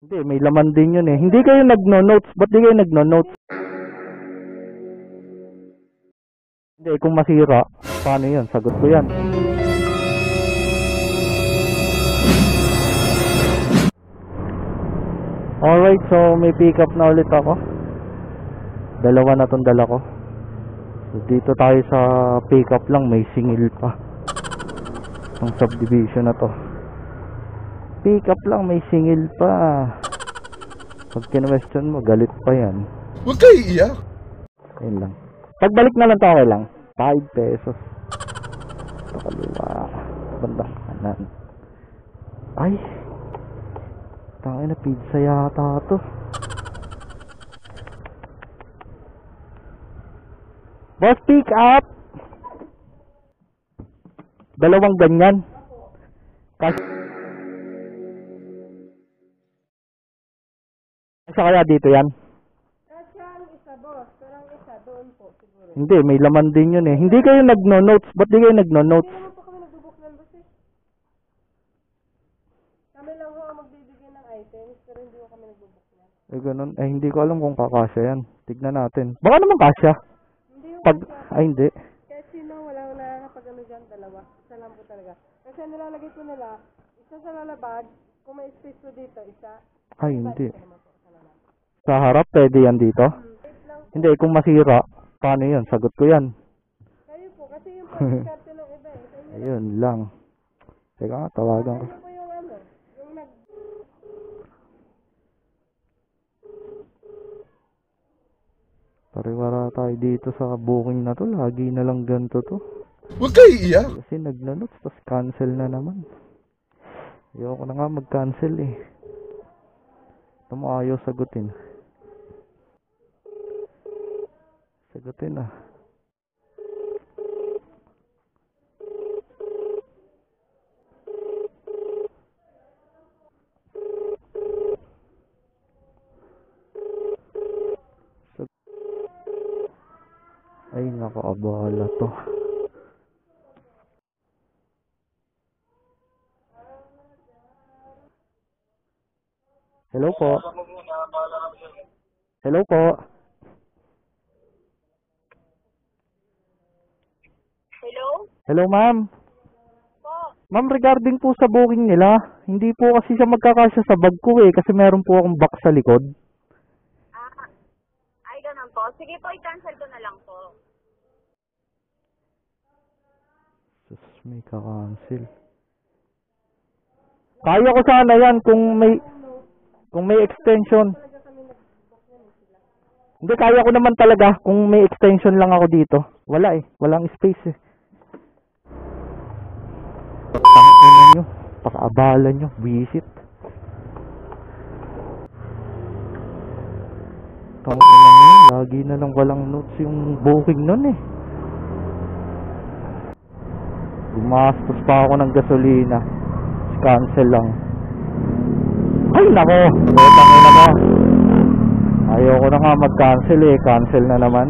Hindi, may laman din yun eh. Hindi kayo nagno-notes. Ba't di kayo nagno-notes? Hindi, kung masira, paano yun? Sagot ko yan. Alright, so may pick up na ulit ako. Dalawa na tong dala ko. So dito tayo sa pick up lang, may singil pa. Ang subdivision na to. Pick up lang, may singil pa. Pag kinwestiyon mo, galit pa yan. Huwag kayo iiyak. Ayun lang. Pagbalik na lang to, okay lang. 5 pesos. Ito kaliwa. Bandang kanan. Ay! Tangina, pizza yata to. Boss, pick up! Dalawang ganyan. Kasi kaya dito yan? Kasi ang isa, boss. Pero ang isa, doon po, siguro. Hindi, may laman din yun eh. Hindi kayo nagno-notes. Ba't di kayo nagno-notes? Hindi naman po kami nagbubuklan, boss eh. Kami lang ho ang magbibigay ng items, pero hindi ho kami nagbubuklan. Eh, ganun. Eh, hindi ko alam kung kakasya yan. Tignan natin. Baka naman kasya. Hindi ho Pag, kasi, ay, hindi. kahit sino, walang nakakapag ano dyan, dalawa. Isa lang po talaga. Kasi ang nilalagay po nila, isa sa lalabag, kung may space po dito, isa. Ay, Iba, hindi. isa naman po sa lalabag. Sa harap, pwede yan dito? Wait lang po. Hindi, kung masira, paano yun? Sagot ko yan. Kayo po, kasi yung pag-discarte ng iba eh. Sa inyo, Ayun lang. Teka nga, tawagan ko. ano po yung ano, yung nag... Pariwara tayo dito sa booking na to. Lagi na lang ganito to. Huwag kayo iiyak. Kasi nagnanotes, tapos cancel na naman. Ayoko na nga mag-cancel eh. Ito mo ayaw sagutin. Sagutin ah. Ay, nakaabala to. Hello po. Hello po. Hello? Hello ma'am. Po. Ma'am, regarding po sa booking nila, hindi po kasi siya magkakasya sa bag ko eh, kasi meron po akong box sa likod. Ay, ganun po. Sige po, i-cancel ko na lang po. Sus, may ka-cancel. Kaya ko sana yan kung may extension. Hindi, kaya ko naman talaga kung may extension lang ako dito. Wala eh, walang space eh. Tangina nyo, pakaabala nyo, visit. Tangina nyo, lagi na lang walang notes yung booking nun eh. Gumastos pa ako ng gasolina. Cancel lang. Ay nako, tangina mo. Ayoko na nga mag-cancel eh, cancel na naman.